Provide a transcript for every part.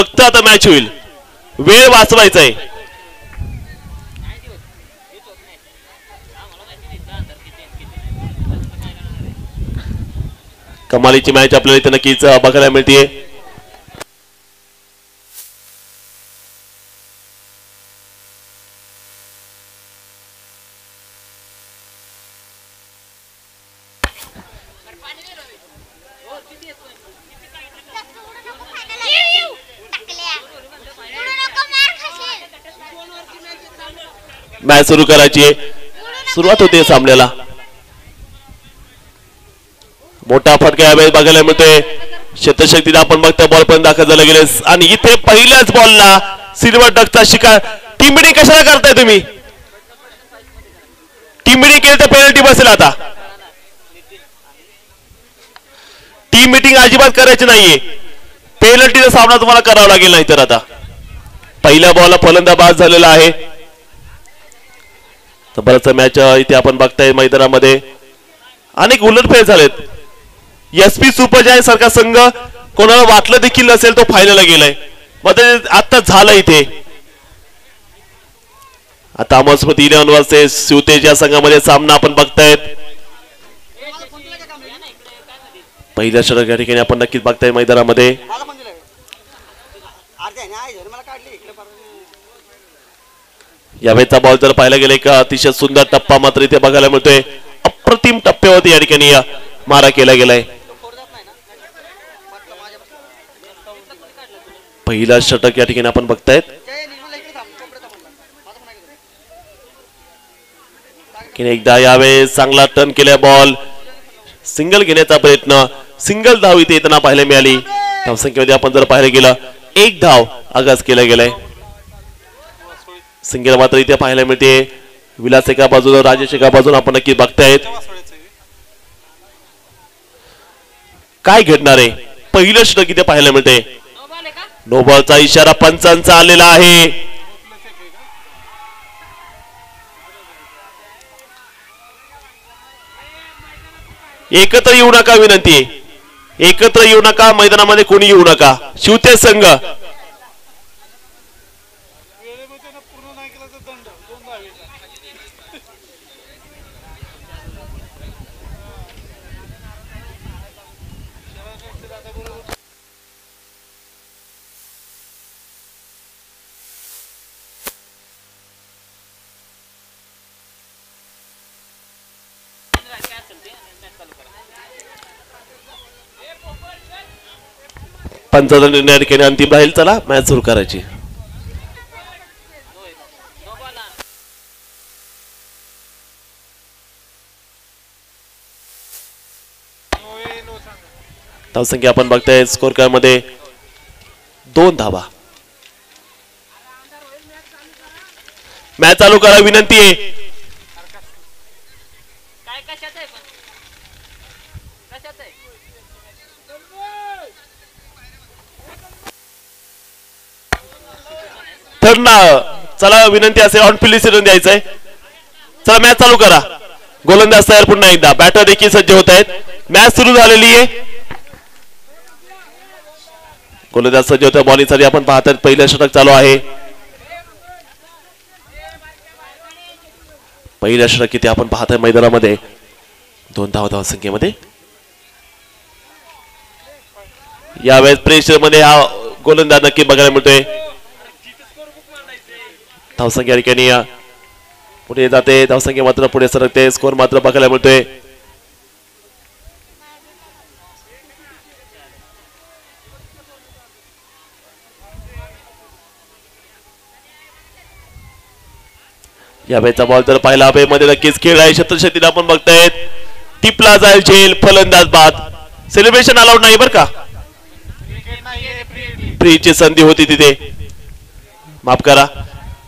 फक्त आता मॅच होईल, वेळ वाचवायचा आहे. कमालीची मॅच आपल्याला इथे नक्कीच बघायला मिळते. मॅच सुरू करायची सुरुवात होते सामन्याला. मोठा फटका यावेळेस बघायला मिळतोय. शतशक्तीने आपण बघता बॉल पण दाखल झाला गेले आणि इथे पहिल्याच बॉलला सिल्वर डकचा शिकार. टीम मिटिंग कशाला करताय तुम्ही? टीम मिटिंग केली तर पेनल्टी बसेल. आता टीम मिटिंग अजिबात करायची नाहीये, पेनल्टीचा सामना तुम्हाला करावा लागेल. नाही तर आता पहिल्या बॉलला फलंदाज बाद झालेला आहे. तर बरंच मॅच इथे आपण बघताय मैदानामध्ये अनेक उलटफेर झालेत. एसपी सुपर जायंट सारखा संघ कोणाला वाटलं देखील नसेल तो फायनलला गेलाय. मध्ये आता झालं इथे. आता अमरस्मृती 11 वर्सेस शिवतेज या संघामध्ये सामना आपण बघतायत. पहिल्या षटक या ठिकाणी आपण नक्कीच बघताय मैदानामध्ये. यावेळेचा बॉल जर पाहायला गेले का अतिशय सुंदर टप्पा मात्र इथे बघायला मिळतोय. अप्रतिम टप्प्यावरती या ठिकाणी मारा केला गेलाय. पहिला षटक या ठिकाणी आपण बघतायत. एकदा यावेळेस चांगला टर्न केलाय बॉल. सिंगल घेण्याचा प्रयत्न, सिंगल धाव इथे येताना पाहायला मिळाली. धावसंख्येमध्ये आपण जर पाहायला गेलं 1 धाव आगाज केला गेलाय. सिंगल मात्र इथे पाहायला मिळते. विलास एका बाजूला, राजेश एका बाजूला आपण नक्की बघतायत. काय घडणार आहे? पहिलं षटक इथे पाहायला मिळते. नो बॉलचा इशारा पंचांचा आलेला आहे. एकत्र येऊ नका विनंती आहे. एकत्र येऊ नका, मैदानामध्ये कोणी येऊ नका. शिवतेज संघ पंचाचा निर्णय ठिकाणी अंतिम राहील. चला मॅच सुरू करायची. धावसंख्या आपण बघताय स्कोर कार्ड मध्ये 2 धावा. मॅच चालू करा विनंती आहे. चला विनंती असेल ऑन फील्ड सिडून द्यायचंय. चला मॅच चालू करा. गोलंदाज तयार पुन्हा एकदा. बॅटर देखील सज्ज होत आहेत. मॅच सुरू झालेली आहे. गोलंदाज सज्ज होत आहे बॉलिंगसाठी. आपण पाहतात पहिलं षटक चालू आहे. पहिलं षटक किती आपण पाहताय मैदानामध्ये 2 धावा संख्येमध्ये. यावेळेस प्रेशर मध्ये हा गोलंदाज नक्की बघायला मिळतोय. धावसंख्या ठिकाणी पुढे जाते. धावसंख्या मात्र पुढे सरकते. स्कोर मात्र बघायला मिळतोय. यावेळेचा बॉल जर पाहिला हवे मध्ये नक्कीच खेळ आहे. शतशतीने आपण बघतायत. टिपला जाईल झेल, फलंदाज बाद. सेलिब्रेशन अलाउड नाही बरं का. फ्रीची संधी होती तिथे. माफ करा,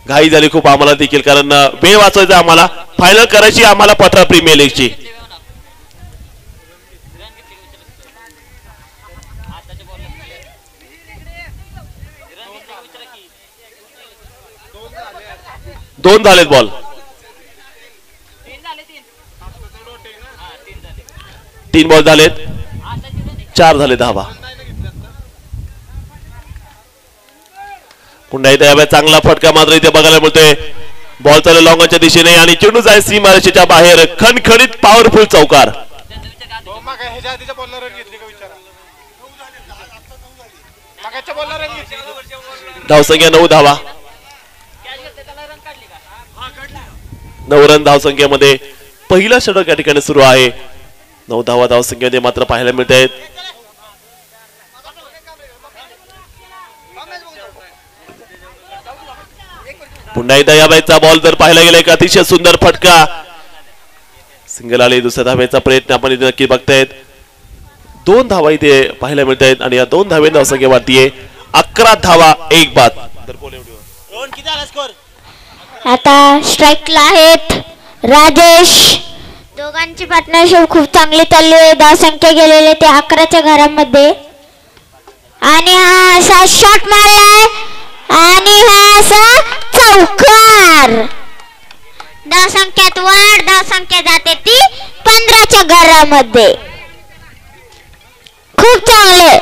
घाई झाली खूप आम्हाला देखील, कारण वेळ वाचवायचा आम्हाला. फायनल करायची आम्हाला पठरा प्रीमियर लीगची. दोन झालेत बॉल. 3 बॉल झालेत. 4 झाले धावा. पुन्हा एकदा यावेळी चांगला फटका मात्र इथे बघायला मिळतोय. बॉल चालू लॉंगच्या दिशेने आणि चेंडू जाय सीमारेषेच्या बाहेर. खणखणीत पॉवरफुल चौकार. धावसंख्या 9 धावा. 9 रन धावसंख्येमध्ये पहिला षटक या ठिकाणी सुरू आहे. 9 धावा धावसंख्येमध्ये मात्र पाहायला मिळत आहेत. पुन्हा एकदा या बॅचचा बॉल जर पाहायला गेला एक अतिशय सुंदर फटका. सिंगल आले. दुसऱ्या धावेचा प्रयत्न आपण इथे नक्की बघतायत. 2 धावा इथे पाहायला मिळत आहेत आणि या 2 धावे धावसंख्या वाढतीये. 11 धावा 1 बाद. आता स्ट्राईकला आहेत राजेश. दोघांची पार्टनरशिप खूप चांगली चालली आहे. धावसंख्या गेलेले ते 11च्या घरामध्ये. आणि हा असा शॉट मारलाय आणि हा असा चौकार. धावसंख्यात वाढ. धावसंख्या जाते ती 15च्या घरामध्ये. खूप चांगले.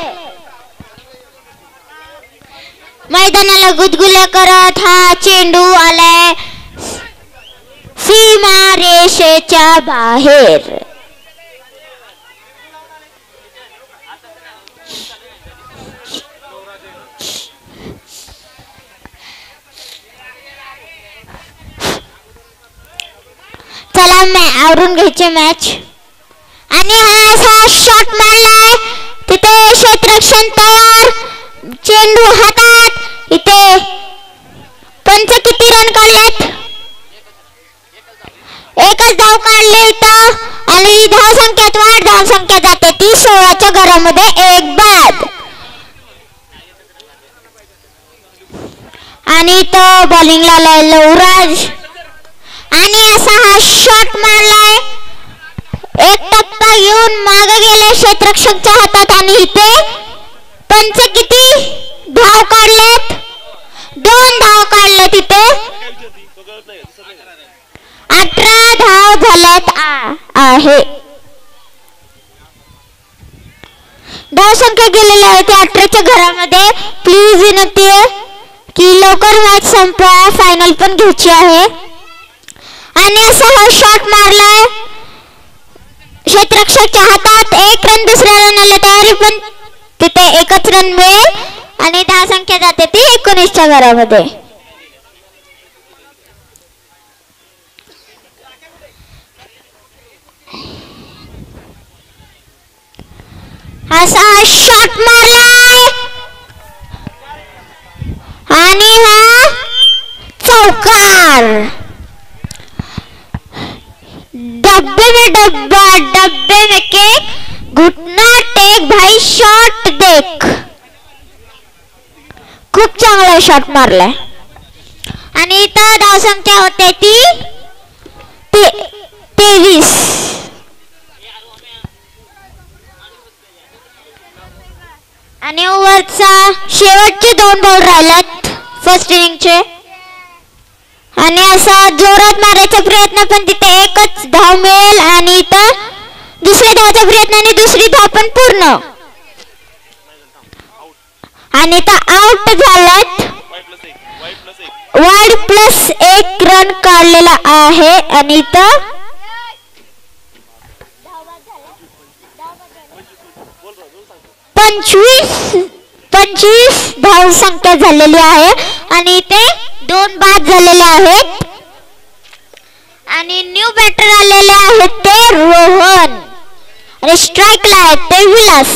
मैदानाला गुदगुल्या करत हा चेंडू आलाय सीमा रेषेच्या बाहेर. चला आवरून घ्यायचे मॅच. आणि हा असा शॉट मारलाय. तिथे क्षेत्ररक्षण तयार. चेंडू हातात. इथे पंच किती रन काढलेत? एकच धाव काढले इथं. आणि धावसंख्यात वाढ. धावसंख्या जाते ती 16च्या घरामध्ये. 1 बाद. आणि इथं बॉलिंगला आलाय लवराज. आणि असा हा शॉट मारलाय. एक टप्पा घेऊन मागे गेले क्षेत्ररक्षकच्या हातात. आणि इथे पंच किती धाव काढलेत? 2 धाव काढले. तिथे 18 धाव झाल्यात आहे. धावसंख्या गेलेली आहे ते 18च्या घरामध्ये. प्लीज विनंती आहे की लवकर मॅच संपवा. फायनल पण घ्यायची आहे. आणि असा हा शॉट मारलाय क्षेत्ररक्षकच्या हातात. 1 रन दुसऱ्या रनला तयारी पण तिथे 1च रन मिळेल. आणि धावसंख्या जाते ती 19च्या घरामध्ये. असा शॉट मारलाय आणि हा चौकार. डब्बे में डब्बा. डब्बे में केक. घुटना टेक भाई. शॉट देख. खूप चांगला शॉट मारलाय. आणि इथं धावसंख्या होते ती 23. आणि ओव्हरचा शेवटचे 2 बॉल राहिलेत फर्स्ट इनिंगचे. आणि असा जोरात मारायचा प्रयत्न पण तिथे 1च धाव मिळेल. आणि इथं दुसऱ्या धावच्या प्रयत्नाने दुसरी धाव पण पूर्ण. आणि इथं आउट झालेत. वाईड प्लस 1 रन काढलेला आहे. आणि इथं 25 धाव संख्या झालेली आहे. आणि इथे 2 बाद झालेले आहेत. आणि न्यू बॅटर आलेले आहेत ते रोहन. आणि स्ट्राईकला आहेत ते विलास.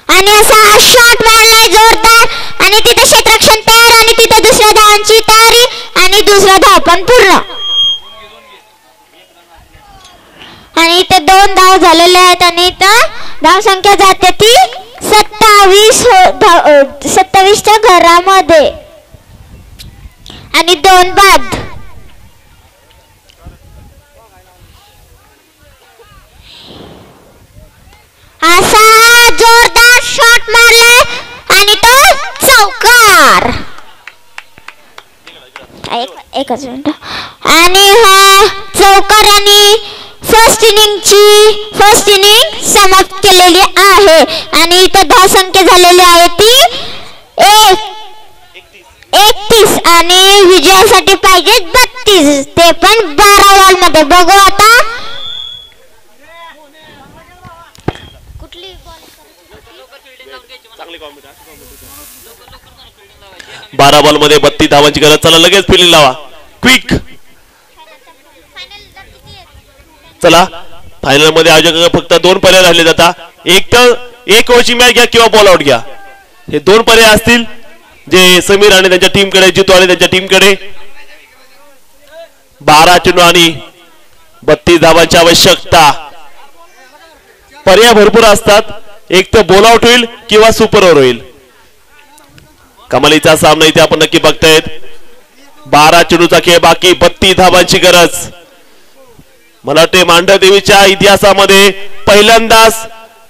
आणि असा शॉट मारलाय जोरदार. आणि तिथे क्षेत्ररक्षण तयार. आणि तिथे दुसऱ्या धावांची तयारी. आणि दुसरा धाव पण पूर्ण. आणि इथे 2 धाव झालेले आहेत. आणि इथं धावसंख्या जाते ती 27च्या घरामध्ये. आणि 2 बाद. असा जोरदार शॉट मारलाय. आणि तो चौकार. एकच मिनिट. आणि हा चौकार. आणि फर्स्ट इनिंग समाप्त केलेली आहे आणि इथं धावसंख्या झालेली आहे ती 31 आणि विजयासाठी पाहिजे 32, ते पण 12 बॉल मध्ये. बघू आता 12 बॉल मध्ये 32 धावांची गरज. चला लगेच फिल्डिंग लावा, क्विक. चला फायनल मध्ये आयोजक फक्त 2 पर्याय राहिले जाता. एक तर एक ओव्हरची मॅच घ्या किंवा बॉल आउट घ्या. हे 2 पर्याय असतील जे समीर आणि त्यांच्या टीमकडे, जितू आणि त्यांच्या टीमकडे. 12 चेंडू आणि 32 धावांची आवश्यकता. पर्याय भरपूर असतात, एक तर बॉल आउट होईल किंवा सुपर ओव्हर होईल. कमालीचा सामना इथे आपण नक्की बघतायत. 12 चेंडूचा खेळ बाकी, 32 धावांची गरज. मला वाटते मांढरदेवीच्या इतिहासामध्ये पहिल्यांदाच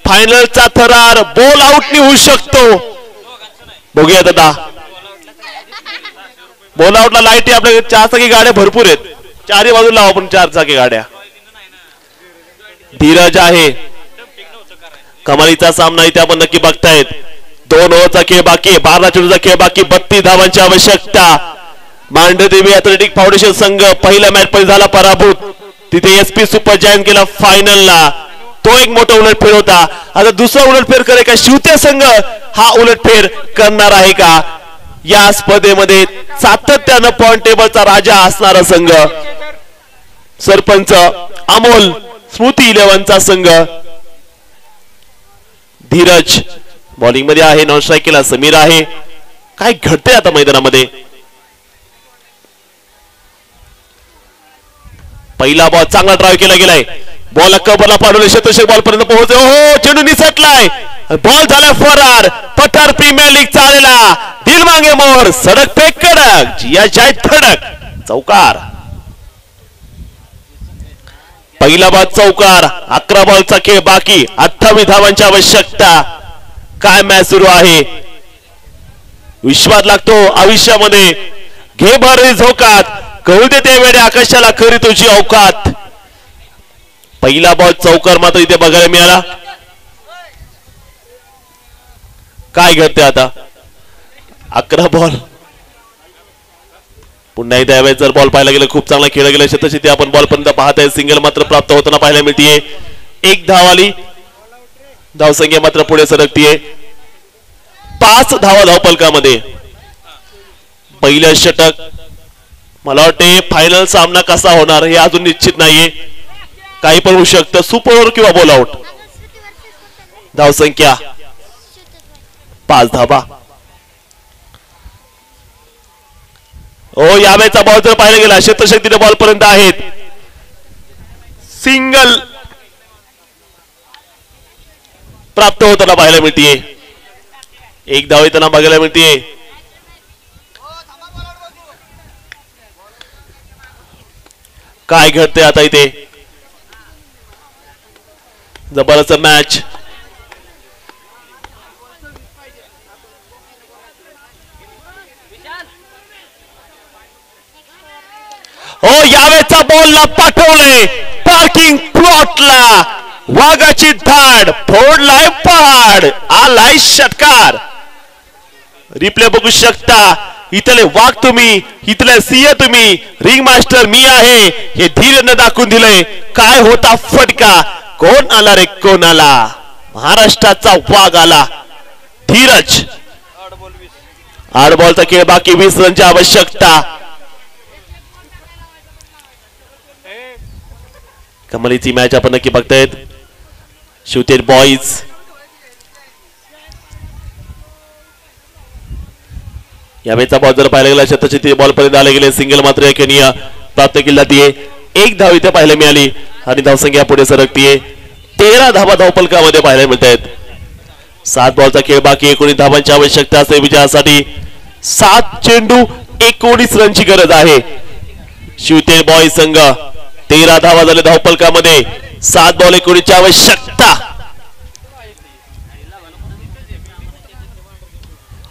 फायनलचा थरार बॉल आउटनी होऊ शकतो. बघूया दादा, बॉल आउटला लाईट आपल्या 4 चाकी गाड्या भरपूर आहेत. चारही बाजूला लावा आपण 4 चाकी गाड्या. धीरज आहे. कमालीचा सामना इथे आपण नक्की बघतायत. 2 ओव्हरचा खेळ बाकी, 12 चेंडूचा खेळ बाकी, 32 धावांची आवश्यकता. मांढरदेवी ॲथलेटिक फाउंडेशन संघ पहिल्या मॅच मध्ये झाला पराभूत. तिथे एसपी सुपर जायंट गेला फायनलला. तो एक मोठा उलटफेर होता. आता दुसरा उलटफेर करे का शिवते संघ हा उलटफेर करणार आहे का? या स्पर्धेमध्ये सातत्यानं पॉइंट टेबलचा राजा असणारा संघ सरपंच अमोल स्मृती 11चा संघ. धीरज बॉलिंग मध्ये आहे, नॉन स्ट्राईक केला समीर आहे. काय घडते आता मैदानामध्ये? पहिला बॉल चांगला ड्राईव्ह केला गेलाय. बॉल कबरला पाडवले, शतशेक बॉल पर्यंत पोहोचले. हो चेंडू निसटलाय, बॉल झाला फरार. पठार प्रीमियर लीग चालेला, दिल मागे मोर, सडक पे कडक, जिया जाय धडक, चौकार. पहिला बॉल चौकार. 11 बॉलचा खेळ बाकी, 28 धावांची आवश्यकता. काय मॅच सुरू आहे? विश्वास लागतो आयुष्यामध्ये. घे भर झोकात, कळू दे त्या वेळे आकाशाला खरी तुझी अवकात. पहिला बॉल चौकार मात्र इथे बघायला मिळाला. काय घडते आता? 11 बॉल पुन्हा एकदा यावेळेस जर बॉल पाहायला गेलं खूप चांगला खेळला गेला. शतशती आपण बॉल पर्यंत पाहताय. सिंगल मात्र प्राप्त होताना पाहायला मिळतीये. 1 धाव आली, धावसंख्या मात्र पुढे सरकतीये. 5 धावा धावपलकामध्ये. पहिलं षटक. मला वाटते फायनल सामना कसा होणार हे अजून निश्चित नाहीये, काही पण होऊ शकतं. सुपर ओव्हर किंवा बॉल आउट. धावसंख्या 5 धावा. हो यावेळेचा बॉल जर पाहायला गेला शतशक्तीने बॉल पर्यंत आहेत. सिंगल प्राप्त होताना पाहायला मिळतीये. 1 धाव येताना बघायला मिळतीये. काय घडते आता इथे? जबरदस्त मॅच. हो यावेळेचा बॉलला पाठवले पार्किंग प्लॉटला. वाघाची धाड, फोडलाय पहाड, आलाय षटकार. रिप्ले बघू शकता. इथले वाघ तुम्ही, इथले सिंह तुम्ही, रिंग मास्टर मी आहे हे धीरेनं दाखवून दिलंय. काय होता फटका? कोण आला रे कोण आला? महाराष्ट्राचा वाघ आला. धीरज. 8 बॉलचा खेळ बाकी, 20 रनची आवश्यकता. कमालीची मॅच आपण नक्की बघतायत. शिवतेज बॉईज यावेळेचा बॉल जर पाहायला गेला शतशती बॉल पर्यंत आले गेले. सिंगल मात्र एकेनिया प्राप्त केली जाते. 1 धाव इथे पाहायला मिळाली आणि धावसंख्या पुढे सरकतीये. 13 धावा धावपलकामध्ये पाहायला मिळत आहेत. 7 बॉलचा खेळ बाकी, 19 धावांची आवश्यकता असते विजयासाठी. 7 चेंडू 19 रनची गरज आहे. शिवतेज बॉईज संघ 13 धावा झाले धावपलकामध्ये. 7 बॉल 19 ची आवश्यकता.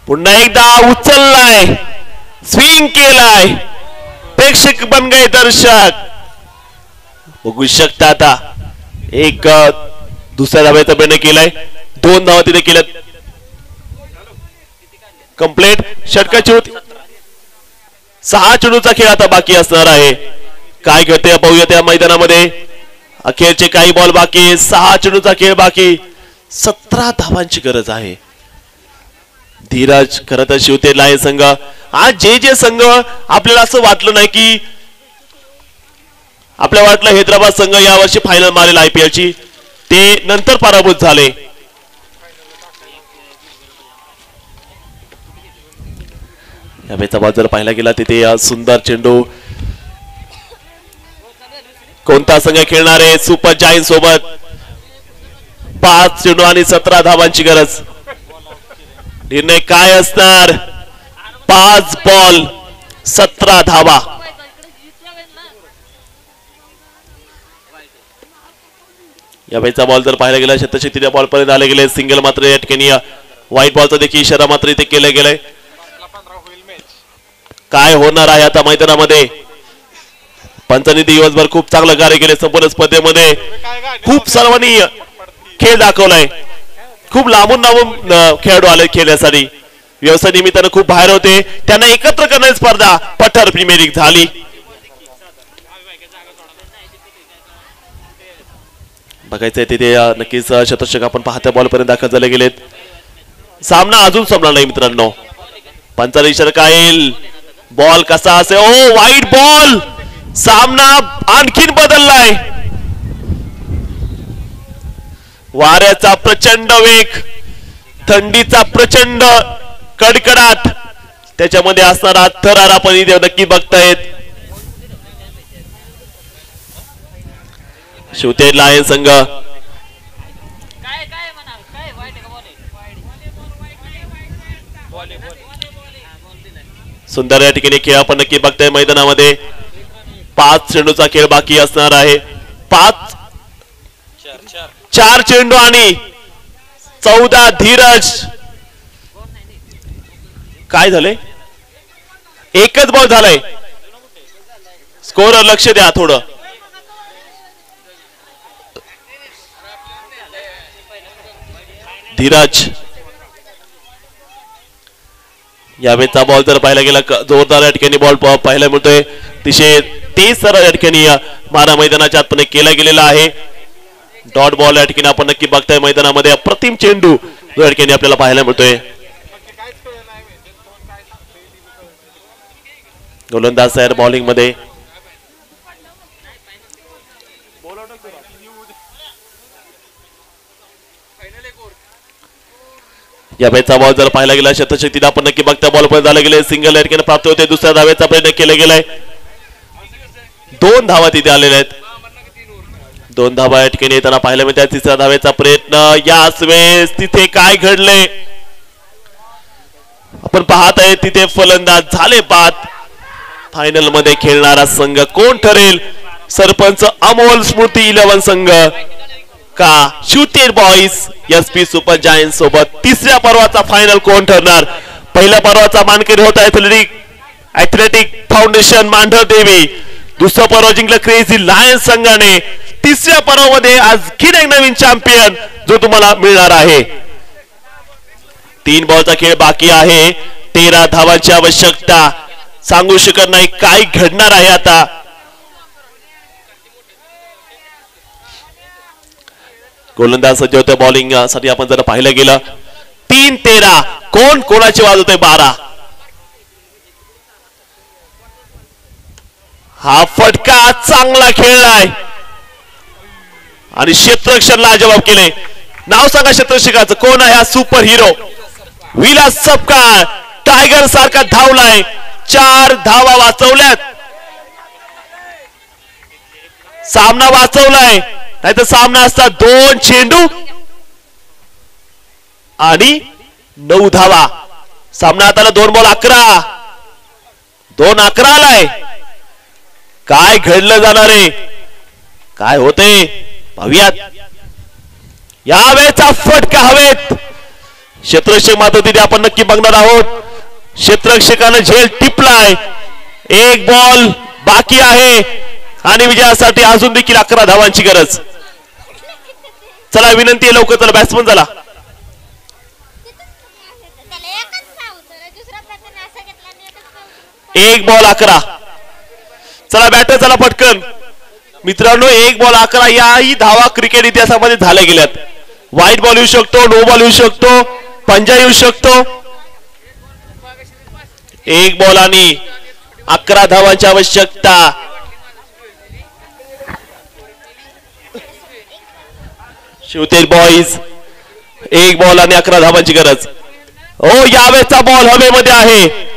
पुन्हा एकदा उचललाय, स्विंग केलाय, प्रेक्षक बन गए दर्शक. बघू शकता आता एक दुसऱ्या धावेचा प्रयत्न केलाय, 2 धावा तिथे केल्यात कंप्लीट. षटकाची होती 6 चेंडूचा खेळ आता बाकी असणार आहे. काय घडते पाहूया त्या मैदानामध्ये. अखेरचे काही बॉल बाकी, 6 चेंडूचा खेळ बाकी, 17 धावांची गरज आहे. धीरज खरं तर शिवते लायन्स संघ आज जे संघ आपल्याला असं वाटलं नाही की आपल्याला वाटलं हैदराबाद संघ यावर्षी फायनल मारेल IPL ची, ते नंतर पराभूत झाले. या मॅचचा बाद जर पाहिला गेला तिथे सुंदर चेंडू. कोणता संघ खेळणार आहे सुपर जायंट सोबत. 5 चेंडू आणि 17 धावांची गरज. निर्णय काय असणार. 5 बॉल 17 धावा. या मॅचचा बॉल जर पाहायला गेला शतशक्तीच्या बॉल पर्यंत आले गेले. सिंगल मात्र या ठिकाणी व्हाईट बॉलचा देखील इशारा मात्र इथे केला गेलाय. काय होणार आहे आता मैदानामध्ये. पंचांनी दिवसभर खूप चांगलं कार्य केले. संपूर्ण स्पर्धेमध्ये खूप सर्वांनी खेळ दाखवलाय. खूप लांबून खेळाडू आले खेळण्यासाठी. व्यवसाय निमित्तानं खूप बाहेर होते, त्यांना एकत्र करण्याची स्पर्धा पठार प्रीमियर लीग झाली. बघायचंय तिथे नक्कीच शतषक आपण पाहत्या बॉल पर्यंत दाखल झाले गेलेत. सामना अजून संपला नाही मित्रांनो. पंचांनी इशारा काय बॉल कसा असेल. ओ वाईट बॉल. सामना आणखीन बदललाय. वाऱ्याचा प्रचंड वेग, थंडीचा प्रचंड कडकडाट, त्याच्यामध्ये असणारा थरार आपण इथे नक्की बघतायत. शिवते लायन्स संघ. सुंदर या ठिकाणी खेळ आपण नक्की बघताय मैदानामध्ये. 5 चेंडूचा खेळ बाकी असणार आहे. 4 चेंडू आणि 14 धीरज. काय झालंय. एकच बॉल झालाय. स्कोर लक्ष द्या थोडं. धीरज यावेळेचा बॉल जर पाहायला गेला जोरदार या ठिकाणी बॉल पाहायला मिळतोय. अतिशय तेज सर या ठिकाणी मारा मैदानाच्या आतमध्ये केला गेलेला आहे. डॉट बॉल या ठिकाणी आपण नक्की बघताय मैदानामध्ये. अप्रतिम चेंडू या ठिकाणी आपल्याला पाहायला मिळतोय. गोलंदाज तयार बॉलिंग मध्ये. या मॅचचा बॉल जर पाहायला गेला शतशक्तीने आपण नक्की बघता बॉल पण झाला गेले. सिंगल या ठिकाणी प्राप्त होते. दुसऱ्या धावेचा प्रयत्न केला गेलाय. 2 धावा तिथे आलेल्या आहेत. 2 धावा या ठिकाणी येताना पाहायला मिळतात. तिसऱ्या धावेचा प्रयत्न. याच वेळेस तिथे काय घडले आपण पाहत आहे. तिथे फलंदाज झाले बाद. फायनल मध्ये खेळणारा संघ कोण ठरेल. सरपंच अमोल स्मृती 11 संघ का शिवते बॉईज SP सुपर जायंट सोबत. तिसऱ्या पर्वाचा फायनल कोण ठरणार. पहिल्या पर्वाचा मानकरी होता ऍथलेटिक फाउंडेशन मांढर देवी. दुसरा पर्व जिंकला क्रेझी लायन्स संघाने. तिसऱ्या पर्वामध्ये आणखीन एक नवीन चॅम्पियन जो तुम्हाला मिळणार आहे. 3 बॉलचा खेळ बाकी आहे. 13 धावांची आवश्यकता. सांगू शकत नाही काय घडणार आहे आता. गोलंदाज सज्ज होते बॉलिंग साठी आपण जर पाहिलं गेलं. 3-13 कोण कोणाची वाजवते 12. हा फटका चांगला खेळलाय आणि क्षेत्ररक्षण लाजवाब केले. नाव सांगा क्षेत्ररक्षकाचं कोण आहे. हा super hero Vilas Sapkal tiger सारखा धावलाय. 4 धावा वाचवल्यात. सामना वाचवलाय. नाहीतर सामना असता 2 चेंडू आणि 9 धावा. सामना आता 2 बॉल 11. 2-11 आलाय. काय घडलं जाणार आहे. काय होते पाहूयात. यावेळेचा फटका हवेत. क्षेत्ररक्षक मात्र तिथे आपण नक्की बघणार आहोत. क्षेत्ररक्षकाने झेल टिपलाय. 1 बॉल बाकी आहे आणि विजयासाठी अजून देखील 11 धावांची गरज. चला विनंती आहे लवकर चला बॅट्समन झाला. एक बॉल 11. चला बॅटर चला पटकन मित्रांनो. 1 बॉल 11 याही धावा क्रिकेट इतिहासामध्ये झाल्या गेल्यात. व्हाईट बॉल येऊ शकतो, नो बॉल येऊ शकतो, पंजा येऊ शकतो. 1 बॉल आणि 11 धावांची आवश्यकता. शिवतेज बॉईज 1 बॉल आणि 11 धावांची गरज. हो यावेळेचा बॉल हवेमध्ये आहे.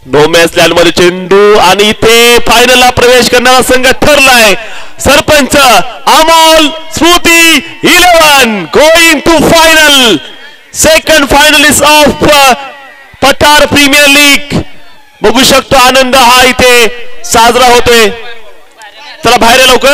नो मॅच लँड मध्ये चेंडू आणि इथे फायनलला प्रवेश करणारा संघ ठरलाय. Sarpanch Amol Smruti 11 going to final. Second finalist of Pathar premier league. बघू शकतो आनंद हा इथे साजरा होतोय. चला बाहेर लवकर.